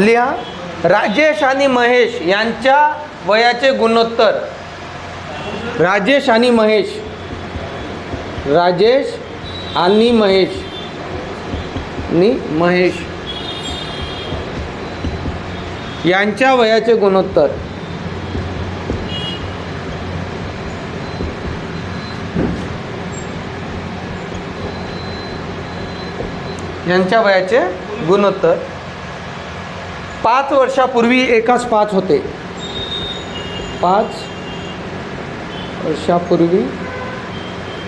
लिहा. राजेश आणि महेश यांच्या वयाचे गुणोत्तर. राजेश आणि महेश, राजेश आणि महेश यांच्या वयाचे गुणोत्तर. यांच्या वयाचे गुणोत्तर 5 वर्षापूर्वी एकास 5 होते. 5 वर्षापूर्वी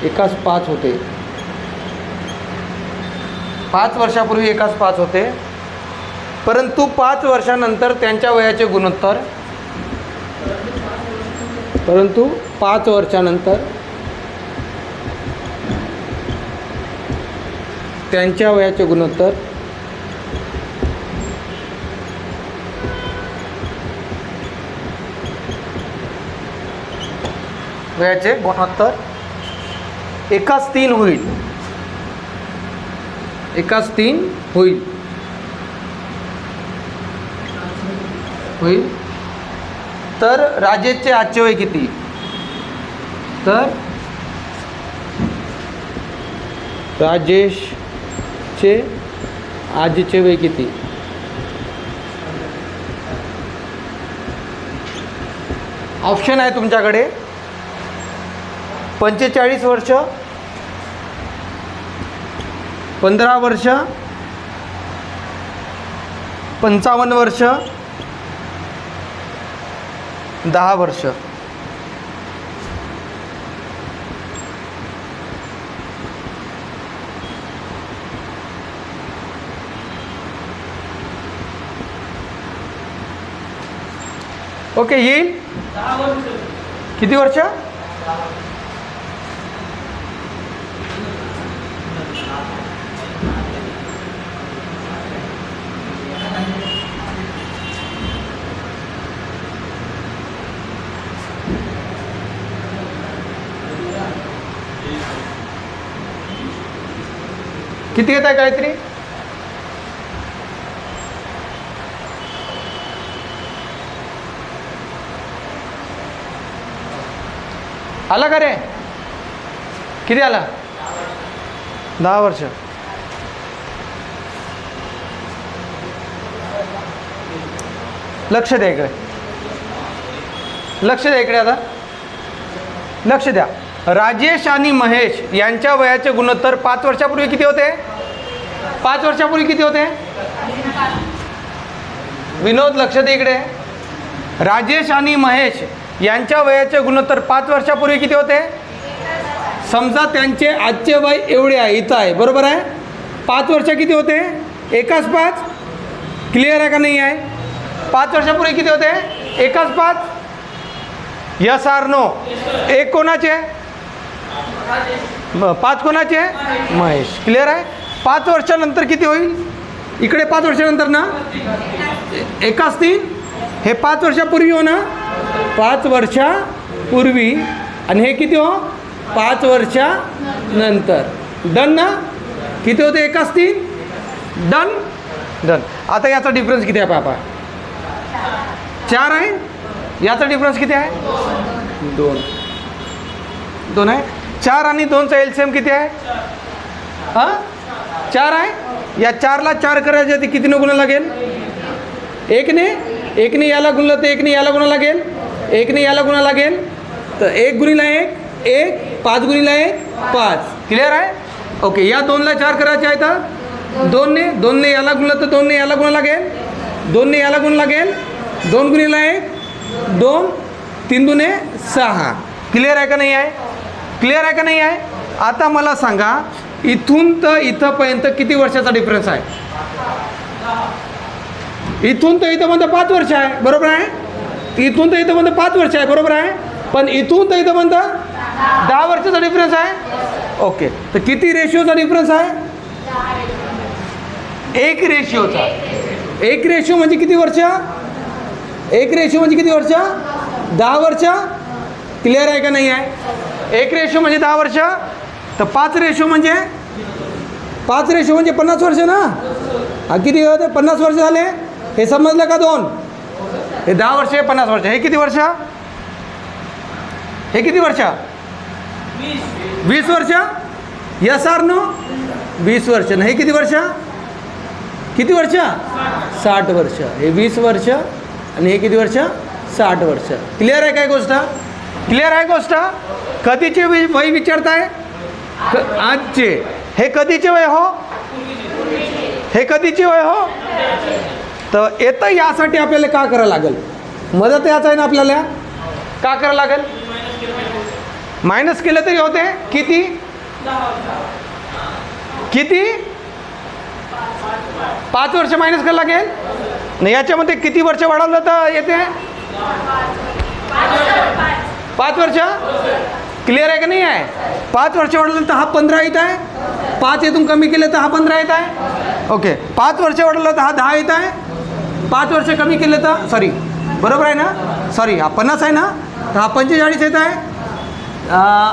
एकास 5 होते. 5 वर्षापूर्वी एकास 5 होते, परंतु 5 वर्षानंतर त्यांच्या वयाचे गुणोत्तर. 5 वर्षानंतर त्यांच्या वयाचे गुणोत्तर एकास 3 होईल. एकास 3 होईल. तर राजेशचे आजचे वय किती? तर राजेशचे आजचे वय किती? ऑप्शन आहे तुमच्याकडे 45 वर्ष, 15 वर्ष, 55 वर्ष, 10 वर्ष. ओके, येईल. किती वर्ष? किती येत आहे गायत्री? आला का रे? किती आला? 10 वर्ष. लक्ष द्या इकडे, लक्ष द्या इकडे. आता लक्ष द्या. राजेश आणि महेश यांच्या वयाचे गुणोत्तर 5 वर्षापूर्वी किती होते? 5 वर्षापूर्वी किती होते? विनोद लक्ष दे इकडे. राजेश आणि महेश यांच्या वयाचे गुणोत्तर 5 वर्षापूर्वी किती होते? समजा त्यांचे आजचे वय एवढे आहे, इथं आहे, बरोबर आहे. 5 वर्ष किती होते? एकास 5. क्लिअर आहे का नाही आहे? 5 वर्षापूर्वी किती होते? एकास 5. Yes or no? एक कोणाचे? 5 कोणाचे? महेश. क्लिअर आहे. 5 वर्षानंतर किती होईल? इकडे 5 वर्षानंतर ना, एकास 3. हे 5 वर्षापूर्वी हो ना, 5 वर्षापूर्वी. आणि हे किती हो? 5 वर्षानंतर. डन ना? किती होते? एकास 3. डन. डन. आता याचा डिफरन्स किती आहे पापा? 4 आहे. याचा डिफरन्स किती आहे? 2 आहे. 4 आणि 2चा एलसीएम किती आहे? 4 आहे. या 4ला 4 करायचे ते कितीने गुणा लागेल? 1ने याला गुणलं तर 1ने याला गुणा लागेल, 1ने याला गुणा लागेल. तर 1 गुणिला 1, 5 गुणिला 1, 5. क्लिअर आहे? ओके. या 2ला 4 करायचे आहे तर 2ने याला गुणलं तर 2ने याला गुणा लागेल, 2ने याला गुण लागेल, 2 गुणिला 1, 2, 3 दुने 6. क्लिअर आहे का नाही आहे? क्लिअर आहे का नाही आहे? आता मला सांगा, इथून तर इथंपर्यंत किती वर्षाचा डिफरन्स आहे? इथून तर इथंपर्यंत 5 वर्ष आहे, बरोबर आहे. इथून तर इथंपर्यंत 5 वर्ष आहे, बरोबर आहे. पण इथून तर इथंपर्यंत 10 वर्षाचा डिफरन्स आहे. ओके. तर किती रेशिओचा डिफरन्स आहे? 1 रेशिओचा. 1 रेशिओ म्हणजे किती वर्ष? 1 रेशिओ म्हणजे किती वर्ष? 10 वर्ष. क्लिअर आहे का नाही आहे? 1 रेशिओ म्हणजे 10 वर्ष. तर 5 रेशिओ म्हणजे 50 वर्ष ना. हा किती होते? 50 वर्ष झाले. हे समजलं का 2? हे 10 वर्ष, हे 50 वर्ष. हे किती वर्ष? हे किती वर्ष? 20 वर्ष. Yes or no? 20 वर्ष. हे किती वर्ष? किती वर्ष? 60 वर्ष. हे 20 वर्ष आणि हे किती वर्ष? 60 वर्ष. क्लिअर आहे काय गोष्ट? क्लिअर आहे गोष्ट? कधीचे वय विचारताय? आजचे. हे कधीचे वय हो? हे कधीचे वय हो? तर येतं यासाठी आपल्याला का करावं लागेल? मदत याच आहे ना आपल्याला. का करावं लागेल? मायनस केलं तरी होते. किती? किती? 5 वर्ष मायनस करावं लागेल. नाही, याच्यामध्ये किती वर्ष वाढवलं तर येते? 5 वर्ष. क्लिअर आहे का नाही आहे? 5 वर्ष वाढवलं तर हा 15 येत आहे. 5 येथून कमी केलं तर हा 15 येत आहे. ओके. 5 वर्ष वाढवलं तर हा 10 येत आहे. 5 वर्ष कमी केलं तर सॉरी, बरोबर आहे ना? सॉरी, हा 50 आहे ना, तर हा 45 येत आहे.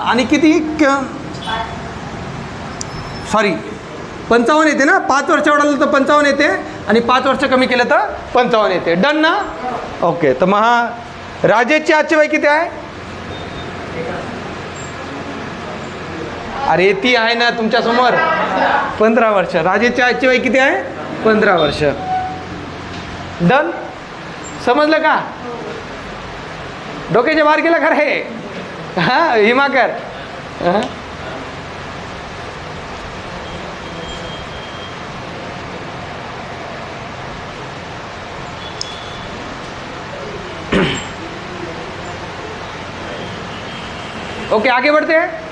आणि किती? सॉरी, 55 येते ना. 5 वर्ष वाढवलं तर 55 येते आणि 5 वर्ष कमी केलं तर 55 येते. डन ना? ओके. तर मग हा राजेशचे आजचे वय किती आहे? अरे ती आहे ना तुमच्यासमोर, 15 वर्ष. राजेशचे आजचे वय किती आहे? 15 वर्ष. डन. समजलं का? डोक्याच्या बाहेर गेला का रे? हां, हिमाकर. हां, ओके, आगे बढ़ते हैं.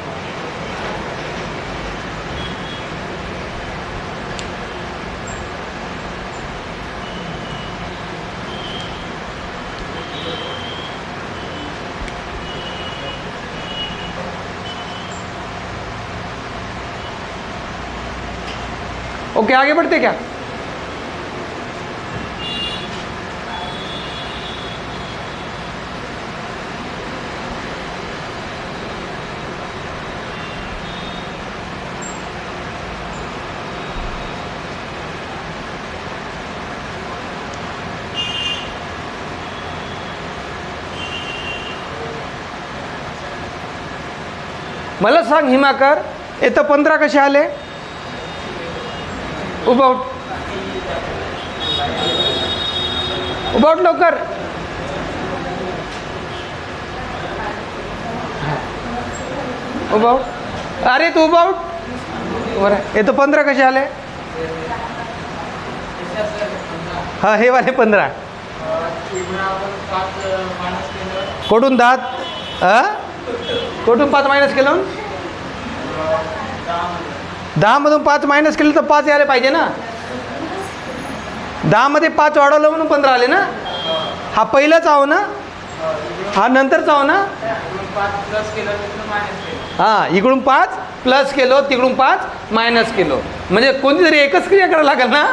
ओके, आगे बढ़ते क्या? मला सांग हिमाकर, इथं 15 कसे आले? उभाउट उभाउट लवकर. उभाउट. अरे तू उभाउट. बरं, इथं 15 कसे आले? हा, हे वाले 15 कुठून 10? कुठून 5 मायनस केलं? 10 मधून 5 मायनस केलं तर 5 यायला पाहिजे ना. 10 मध्ये 5 वाढवलं म्हणून 15 आले ना. हा पहिलाच आहो ना, हा नंतरचा आहो ना. हां, इकडून 5 प्लस केलो, तिकडून 5 मायनस केलो. म्हणजे कोणती तरी एकच क्रिया करायला लागेल ना,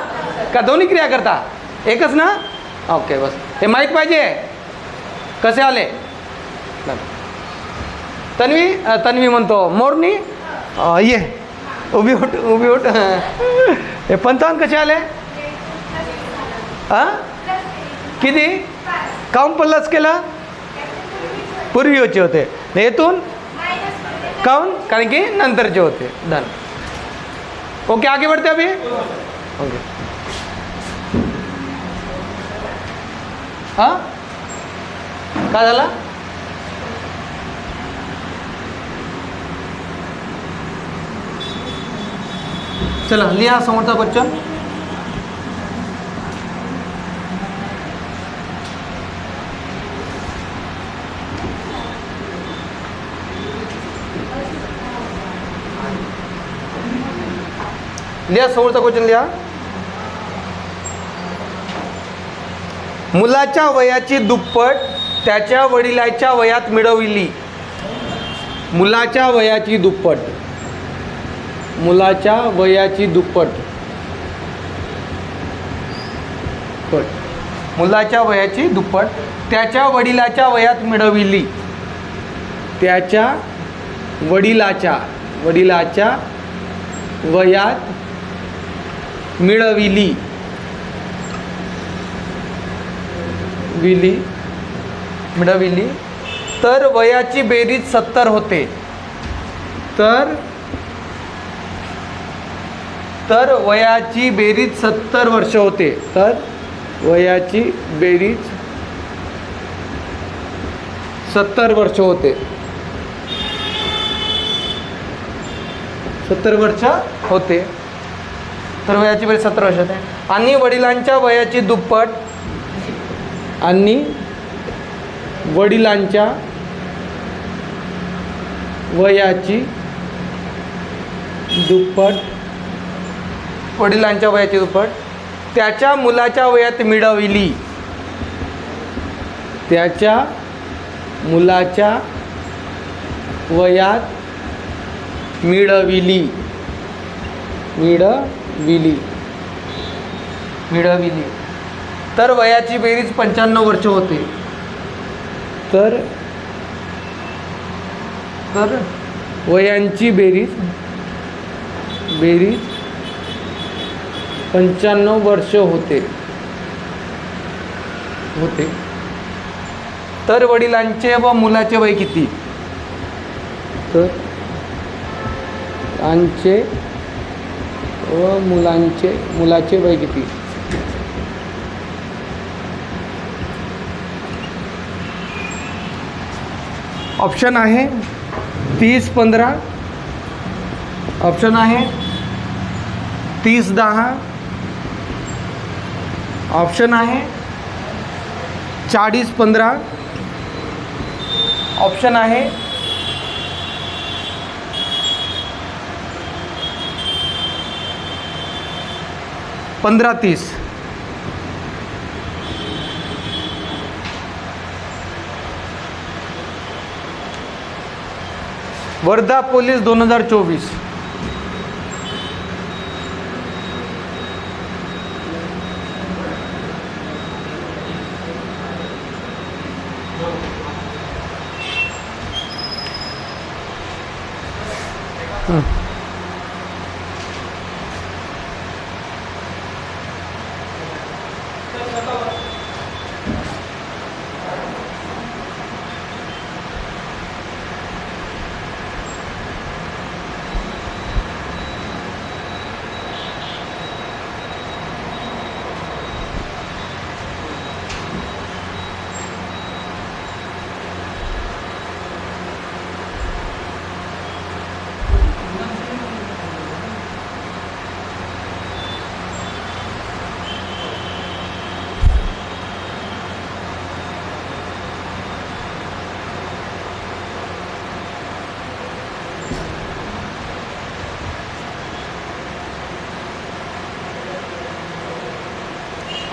का दोन्ही क्रिया करता? एकच ना. ओके, बस हे माहीत पाहिजे कसे आले. तन्वी म्हणतो मोरनी, ये उभी उठ, उभी उठ. हे 55 कसे आले? हां, किती? काउंट प्लस केलं? पूर्वी होते होते. येथून काउंट, कारण की नंतरचे होते. डन. ओके, आगे बढ़ते अभी. ओके. हां, काय झालं? चला लिहा समोरचा क्वेश्चन. लिहा समोरचा क्वेश्चन लिहा. मुलाच्या वयाची दुप्पट त्याच्या वडिलाच्या वयात मिळविली. मुलाच्या वयाची दुप्पट, मुलाच्या वयाची दुप्पट, मुलाच्या वयाची दुप्पट त्याच्या वडिलाच्या वयात मिळविली. त्याच्या वडिलाच्या वयात मिळविली. मिळविली तर वयाची बेरीज 70 होते. तर वयाची बेरीज 70 वर्ष होते. तर वयाची बेरीज 70 वर्ष होते. 70 वर्ष होते. तर वयाची बेरीज 70 वर्ष होते. आणि वडिलांच्या वयाची दुप्पट वडिलांच्या वयाची दुप्पट त्याच्या मुलाच्या वयात मिळविली. त्याच्या मुलाच्या वयात मिळविली. तर वयाची बेरीज 95 वर्ष होते. तर वयांची बेरीज 95 वर्ष होते. तर वडिलांचे व मुलाचे वय किती? तर मुलांचे व मुलाचे वय किती? ऑप्शन आहे 30-15, ऑप्शन आहे 30-10, ऑप्शन आहे 40-15, ऑप्शन आहे 15-30. वर्धा पोलीस 2024.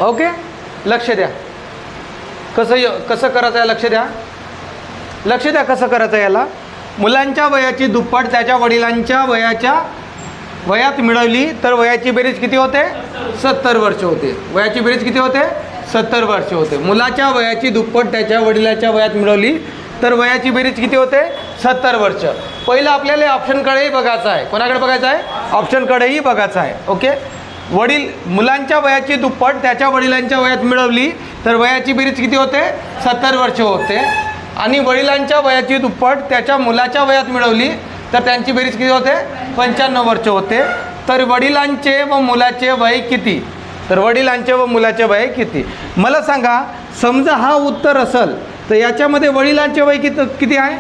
ओके, लक्ष द्या. कसं करायचं आहे? लक्ष द्या कसं करायचं आहे याला. मुलांच्या वयाची दुप्पट त्याच्या वडिलांच्या वयात मिळवली तर वयाची बेरीज किती होते? 70 वर्ष होते. वयाची बेरीज किती होते? 70 वर्ष होते. मुलाच्या वयाची दुप्पट त्याच्या वडिलांच्या वयात मिळवली तर वयाची बेरीज किती होते? 70 वर्ष. पहिलं आपल्याला ऑप्शनकडेही बघायचं आहे. कोणाकडे बघायचं आहे? ऑप्शनकडेही बघायचं आहे. ओके. मुलांच्या वयाची दुप्पट त्याच्या वडिलांच्या वयात मिळवली तर वयाची बेरीज किती होते? 70 वर्ष होते. आणि वडिलांच्या वयाची दुप्पट त्याच्या मुलाच्या वयात मिळवली तर त्यांची बेरीज किती होते? 95 वर्ष होते. तर वडिलांचे व मुलाचे वय किती? मला सांगा, समजा हा उत्तर असेल तर याच्यामध्ये वडिलांचे वय किती आहे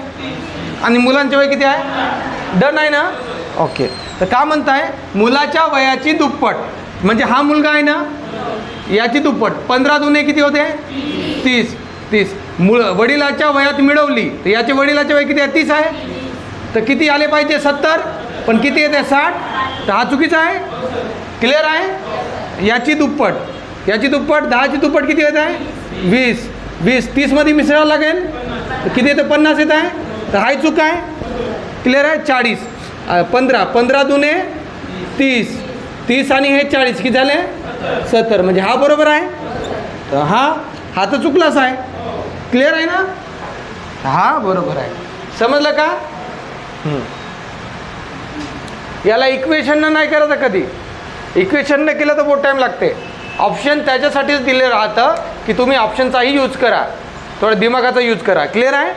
आणि मुलांचे वय किती आहे? डन आहे ना? ओके. तर का म्हणताय? मुलाच्या वयाची दुप्पट म्हणजे हा मुलगा आहे ना, याची दुप्पट. 15 दुने किती होते? 30. वडिलाच्या वयात मिळवली तर याचे वडिलाचे वय किती आहे? 30 आहे. तर किती आले पाहिजे? 70. पण किती येते? 60. तर हा चुकीचा आहे. क्लिअर आहे? याची दुप्पट 10ची दुप्पट किती येत आहे? 20. 30 मध्ये मिसळावं लागेल तर किती येतं? 50 येत आहे. तर हाही चूक आहे. क्लिअर आहे? 40. 15 दुने 30 आणि हे 40 किती झाले? 70. म्हणजे हा बरोबर आहे. तर हा तर चुकलाच आहे. क्लिअर आहे ना? हा बरोबर आहे. समजलं का? याला इक्वेशननं नाही करायचं कधी. इक्वेशननं केलं तर बहुत टाईम लागते. ऑप्शन त्याच्यासाठीच दिले राहतं की तुम्ही ऑप्शनचाही यूज करा, थोडा दिमागाचा यूज करा. क्लिअर आहे?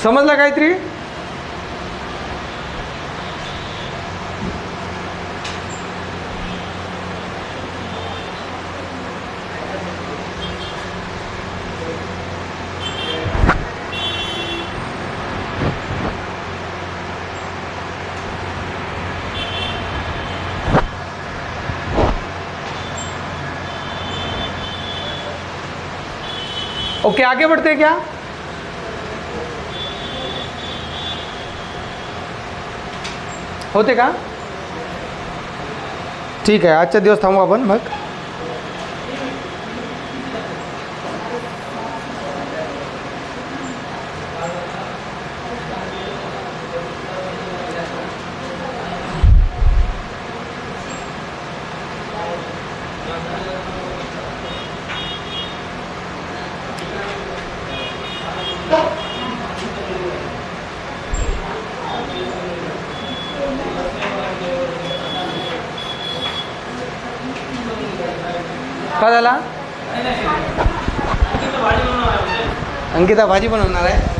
समजलं काहीतरी? ओके, आगे बढ़ते हैं क्या? होते का? ठीक आहे, आजच्या दिवस थांबू आपण मग. का झाला? अंकिता भाजी बनवणार आहे.